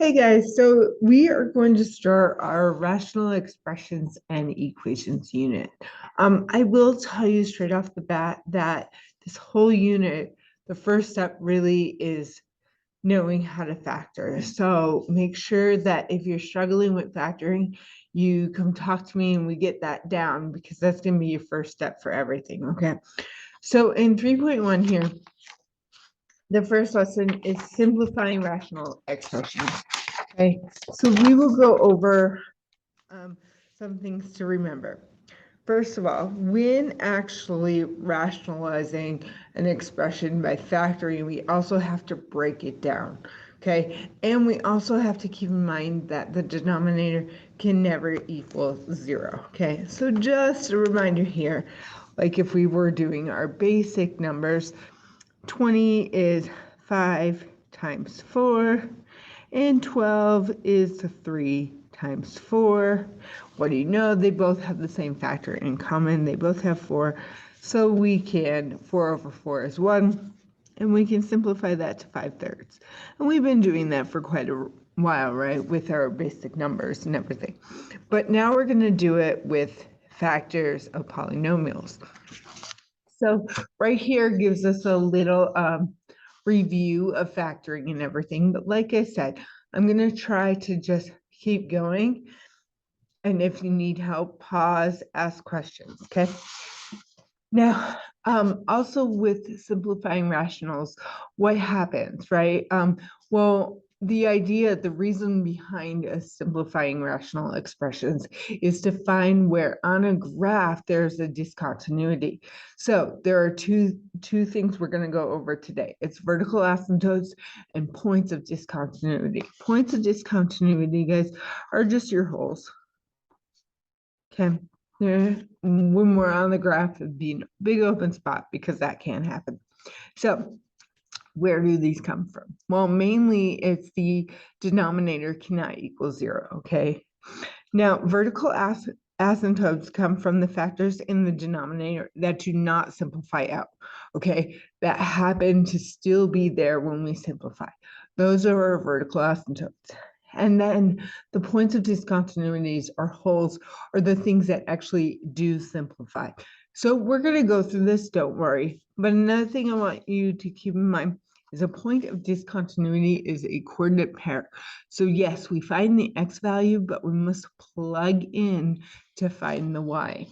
Hey guys, so we are going to start our rational expressions and equations unit. I will tell you straight off the bat that this whole unit, the first step really is knowing how to factor. So make sure that if you're struggling with factoring, you come talk to me and we get that down because that's going to be your first step for everything, okay? So in 3.1 here, the first lesson is simplifying rational expressions. Okay, so we will go over some things to remember. First of all, when actually rationalizing an expression by factoring, we also have to break it down. Okay, and we also have to keep in mind that the denominator can never equal 0. Okay, so just a reminder here, like if we were doing our basic numbers, 20 is 5 times 4, and 12 is 3 times 4. What do you know? They both have the same factor in common. They both have 4. So we can, 4 over 4 is 1, and we can simplify that to 5/3. And we've been doing that for quite a while, right, with our basic numbers and everything. But now we're going to do it with factors of polynomials. So right here gives us a little review of factoring and everything. But like I said, I'm going to try to just keep going. And if you need help, pause, ask questions, okay? Now, also with simplifying rationals, what happens, right? Well, the idea, the reason behind simplifying rational expressions is to find where on a graph there's a discontinuity. So there are two things we're going to go over today. It's vertical asymptotes and points of discontinuity. Points of discontinuity, guys, are just your holes. Okay. When we're on the graph, it'd be a big open spot because that can't happen. So where do these come from? Well, mainly it's the denominator cannot equal 0, okay? Now, vertical asymptotes come from the factors in the denominator that do not simplify out, okay? That happen to still be there when we simplify. Those are our vertical asymptotes. And then the points of discontinuities or holes are the things that actually do simplify. So we're going to go through this, don't worry. But another thing I want you to keep in mind is a point of discontinuity is a coordinate pair. So yes, we find the x value, but we must plug in to find the y.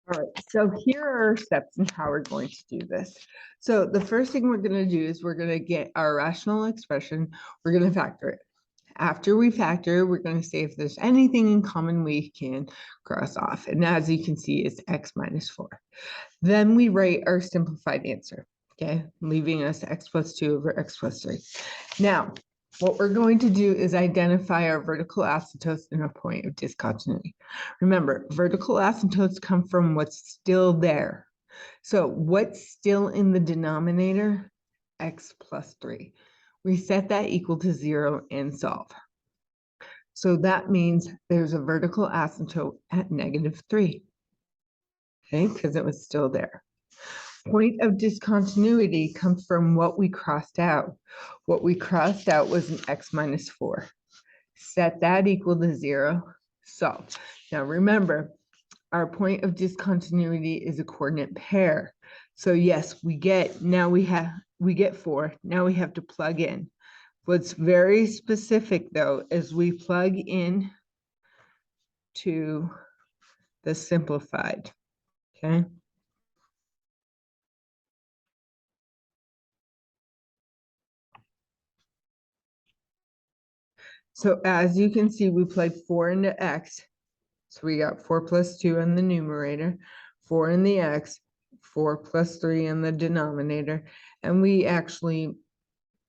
All right, so here are our steps in how we're going to do this. So the first thing we're going to do is we're going to get our rational expression. We're going to factor it. After we factor, we're going to say if there's anything in common we can cross off. And as you can see, it's x minus 4. Then we write our simplified answer, okay, leaving us x plus 2 over x plus 3. Now, what we're going to do is identify our vertical asymptotes in a point of discontinuity. Remember, vertical asymptotes come from what's still there. So what's still in the denominator? X plus 3. We set that equal to 0 and solve. So that means there's a vertical asymptote at -3. Okay, because it was still there. Point of discontinuity comes from what we crossed out. What we crossed out was an x minus 4. Set that equal to 0, solve. Now remember, our point of discontinuity is a coordinate pair. So yes, we get 4. Now we have to plug in. What's very specific though is we plug in to the simplified, okay? So as you can see, we plug 4 into x. So we got 4 plus 2 in the numerator, 4 in the x, 4 plus 3 in the denominator, and we actually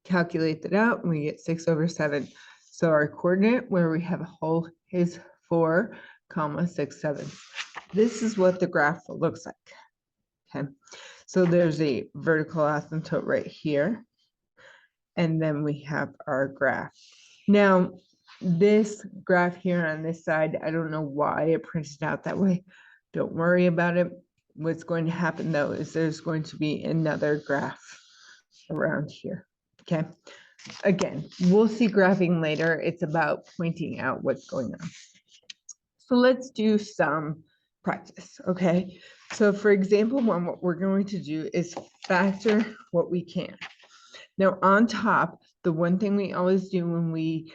calculate that out and we get 6 over 7. So our coordinate where we have a hole is 4, 6, 7. This is what the graph looks like. Okay, so there's a vertical asymptote right here, and then we have our graph. Now, this graph here on this side, I don't know why it printed out that way. Don't worry about it. What's going to happen though is there's going to be another graph around here. Okay. Again, we'll see graphing later. It's about pointing out what's going on. So let's do some practice, okay? So for example, one, what we're going to do is factor what we can. Now on top, the one thing we always do when we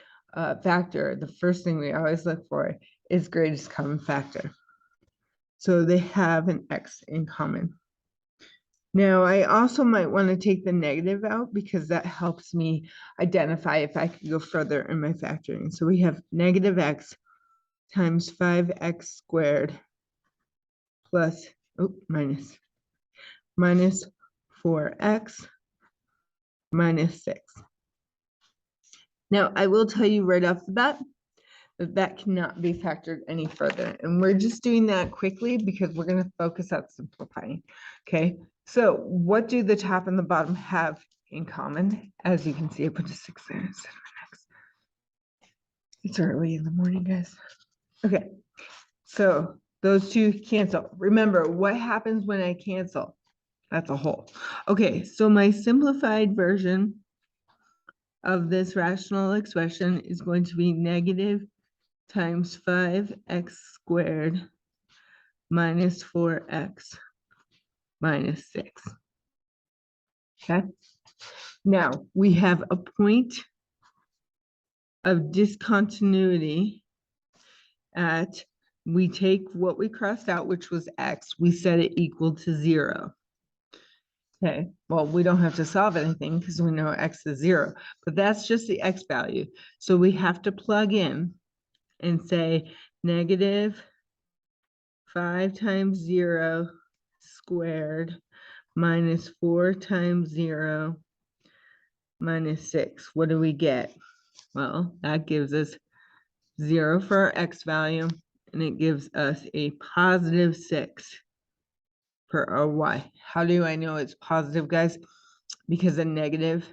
factor, the first thing we always look for is greatest common factor. So they have an X in common. Now, I also might want to take the negative out because that helps me identify if I could go further in my factoring. So we have negative X times 5X squared plus, minus 4X minus 6. Now, I will tell you right off the bat that that cannot be factored any further. And we're just doing that quickly because we're going to focus on simplifying. Okay, so what do the top and the bottom have in common? As you can see, I put a 6 there instead of an X. It's early in the morning, guys. Okay, so those two cancel. Remember, what happens when I cancel? That's a whole. Okay, so my simplified version of this rational expression is going to be negative times 5X squared minus 4X minus 6. Okay. Now we have a point of discontinuity at, we take what we crossed out, which was X, we set it equal to 0. Okay, well, we don't have to solve anything because we know X is 0, but that's just the X value. So we have to plug in and say negative 5 times 0 squared minus 4 times 0 minus 6. What do we get? Well, that gives us 0 for our X value, and it gives us a positive 6 for our Y. How do I know it's positive, guys? Because a negative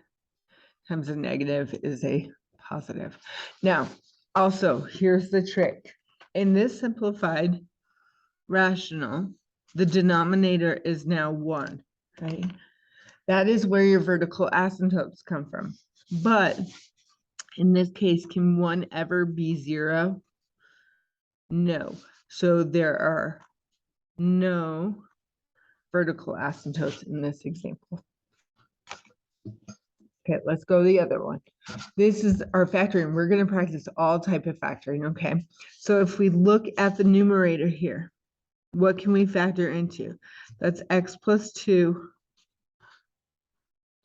times a negative is a positive. Now, also, here's the trick. In this simplified rational, the denominator is now 1, right? That is where your vertical asymptotes come from. But in this case, can 1 ever be 0? No. So there are no vertical asymptotes in this example. Okay, let's go to the other one. This is our factoring. We're going to practice all type of factoring, okay? So if we look at the numerator here, what can we factor into? That's X plus 2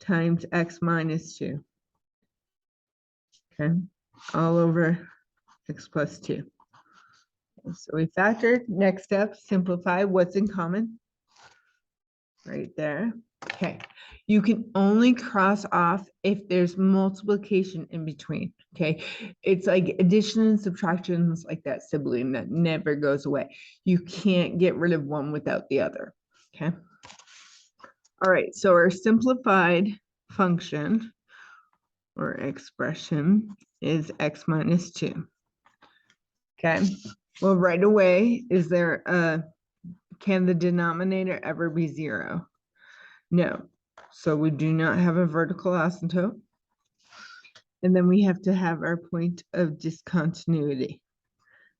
times X minus 2. Okay, all over X plus 2. So we factor. Next step, simplify what's in common. Right there. Okay, you can only cross off if there's multiplication in between. Okay, it's like addition and subtractions, like that sibling that never goes away. You can't get rid of one without the other. Okay, all right, so our simplified function or expression is X minus 2. Okay, well, right away, is there a, can the denominator ever be 0? No. So we do not have a vertical asymptote. And then we have to have our point of discontinuity,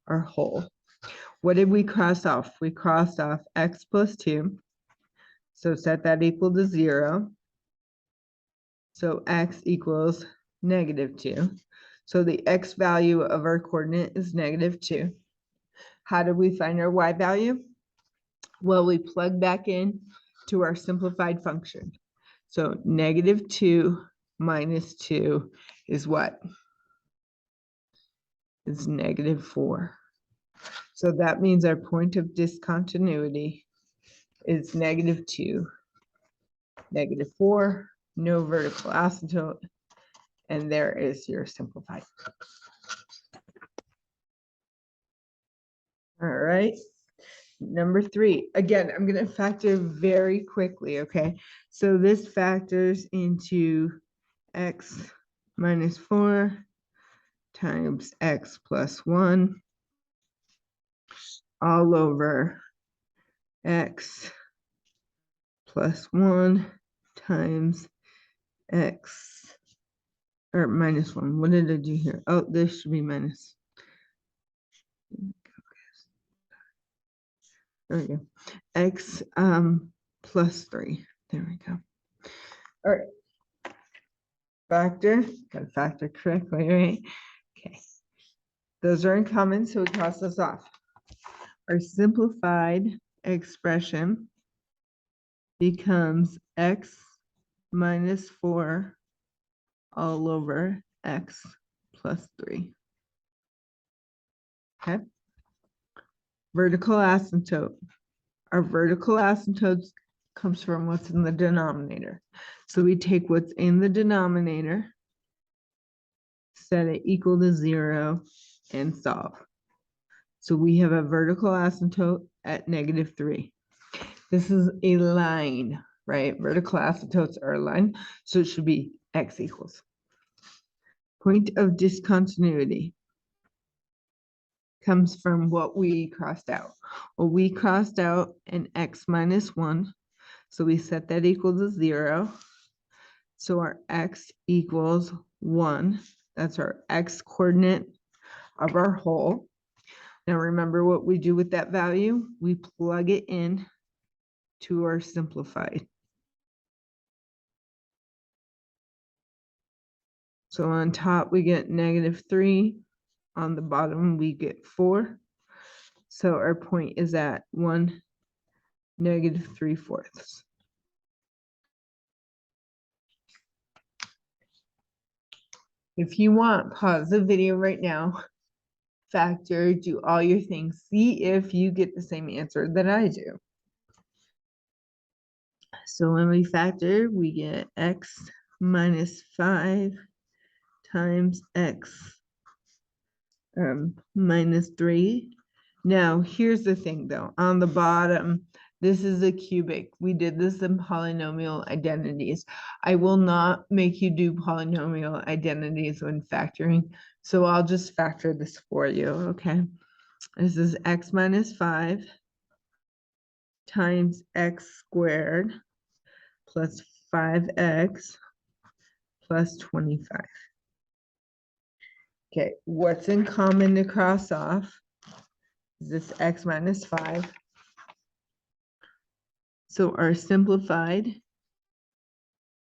our whole. What did we cross off? We crossed off X plus 2. So set that equal to 0. So X equals negative 2. So the X value of our coordinate is negative 2. How do we find our Y value? Well, we plug back in to our simplified function. So negative 2 minus 2 is what? It's negative 4. So that means our point of discontinuity is negative 2, negative 4, no vertical asymptote, and there is your simplified. All right. Number 3, again, I'm going to factor very quickly, okay? So this factors into X minus 4 times X plus 1 all over X plus 1 times X or minus 1. What did I do here? Oh, this should be minus. There we go. X plus 3. There we go. All right. Factor. Got to factor correctly, right? Okay. Those are in common, so we cross those off. Our simplified expression becomes x minus 4 all over x plus 3. Okay. Vertical asymptote. Our vertical asymptote comes from what's in the denominator. So we take what's in the denominator, set it equal to 0, and solve. So we have a vertical asymptote at -3. This is a line, right? Vertical asymptotes are a line, so it should be x equals. Point of discontinuity comes from what we crossed out. Well, we crossed out an x minus 1, so we set that equal to 0. So our x equals 1. That's our x coordinate of our whole. Now remember what we do with that value? We plug it in to our simplified. So on top we get -3. On the bottom we get 4. So our point is at 1 -3/4. If you want, pause the video right now, factor, do all your things, see if you get the same answer that I do. So when we factor, we get x minus 5 times x minus 3. Now, here's the thing though, on the bottom, this is a cubic. We did this in polynomial identities. I will not make you do polynomial identities when factoring, so I'll just factor this for you, okay? This is x minus 5 times x squared plus 5x plus 25. Okay, what's in common to cross off? Is this x minus 5. So our simplified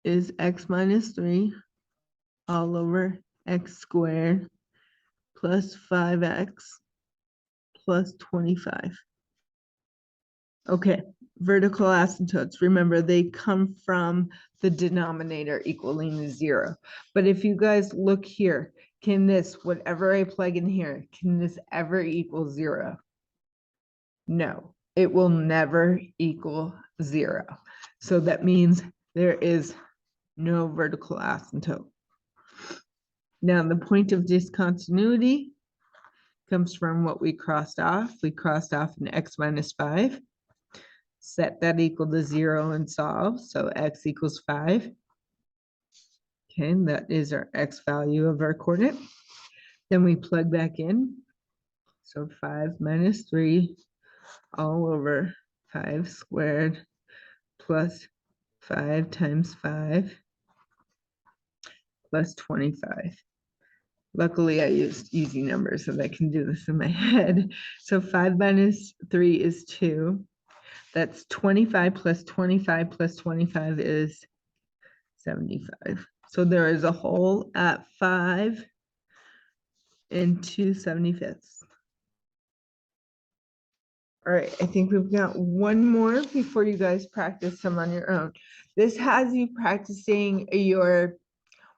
is x minus 3 all over x squared plus 5x plus 25. Okay, vertical asymptotes. Remember, they come from the denominator equaling 0. But if you guys look here, can this, whatever I plug in here, can this ever equal 0? No, it will never equal 0. So that means there is no vertical asymptote. Now, the point of discontinuity comes from what we crossed off. We crossed off an x minus 5. Set that equal to 0 and solve. So x equals 5. Okay, and that is our x value of our coordinate. Then we plug back in. So 5 minus 3 all over 5 squared plus 5 times 5 plus 25. Luckily, I used easy numbers so that I can do this in my head. So 5 minus 3 is 2. That's 25 plus 25 plus 25 is 75. So there is a hole at 5 and 2/75. All right, I think we've got one more before you guys practice some on your own. This has you practicing your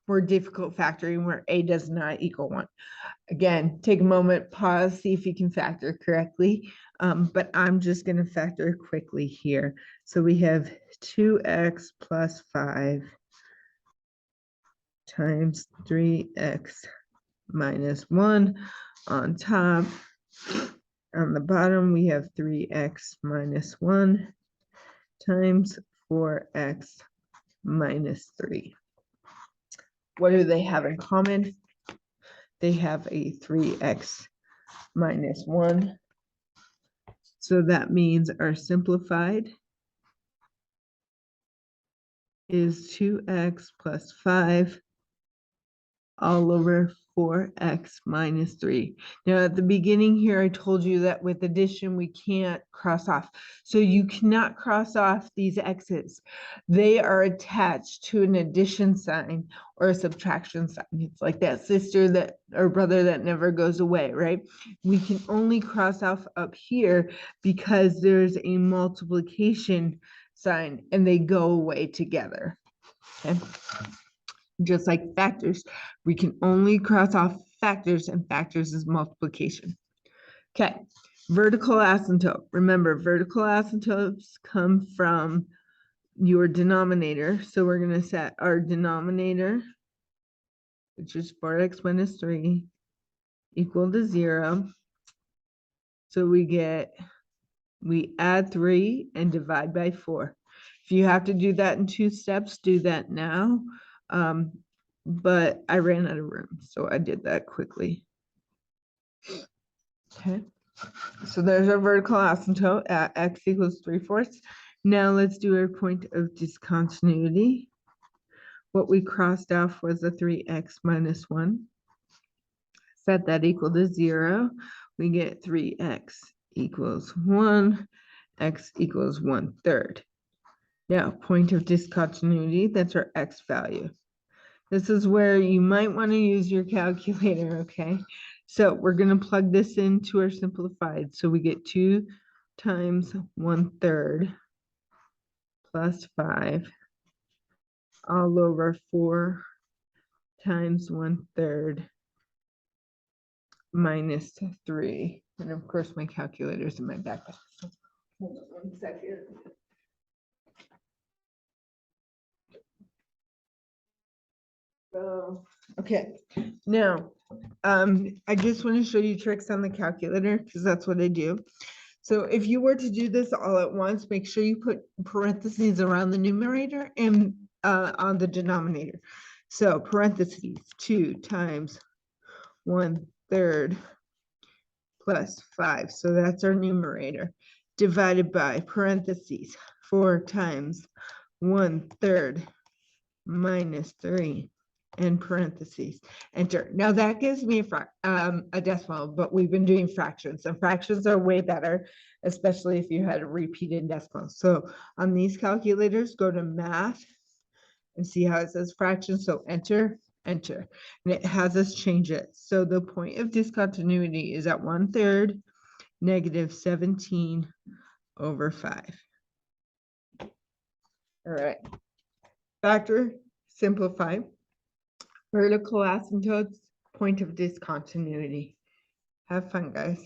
more difficult factoring where a does not equal 1. Again, take a moment, pause, see if you can factor correctly. But I'm just going to factor quickly here. So we have 2x plus 5 times 3x minus 1 on top. On the bottom, we have 3x minus 1 times 4x minus 3. What do they have in common? They have a 3x minus 1. So that means our simplified is 2x plus 5 all over 4x minus 3. Now, at the beginning here, I told you that with addition, we can't cross off. So you cannot cross off these x's. They are attached to an addition sign or a subtraction sign. It's like that sister that or brother that never goes away, right? We can only cross off up here because there's a multiplication sign and they go away together. Okay. Just like factors, we can only cross off factors, and factors is multiplication. Okay, vertical asymptote. Remember, vertical asymptotes come from your denominator. So we're going to set our denominator, which is 4x minus 3, equal to 0. So we add 3 and divide by 4. If you have to do that in 2 steps, do that now. But I ran out of room, so I did that quickly. Okay, so there's our vertical asymptote at x equals 3/4. Now let's do our point of discontinuity. What we crossed off was a 3x minus 1. Set that equal to 0. We get 3x equals 1, x equals 1/3. Now, point of discontinuity, that's our x value. This is where you might want to use your calculator, okay? So we're going to plug this into our simplified. So we get 2 times 1/3 plus 5 all over 4 times 1/3 minus 3. And of course, my calculator's in my backpack. Hold on 1 second. Okay, now I just want to show you tricks on the calculator because that's what I do. So if you were to do this all at once, make sure you put parentheses around the numerator and on the denominator. So parentheses 2 times 1/3 plus 5. So that's our numerator divided by parentheses 4 times 1/3 minus 3 and parentheses, enter. Now that gives me a decimal, but we've been doing fractions, and fractions are way better, especially if you had a repeated decimal. So on these calculators, go to math and see how it says fractions. So enter, enter, and it has us change it. So the point of discontinuity is at 1/3 negative 17 over 5. All right, factor, simplify. Vertical asymptotes, point of discontinuity. Have fun, guys.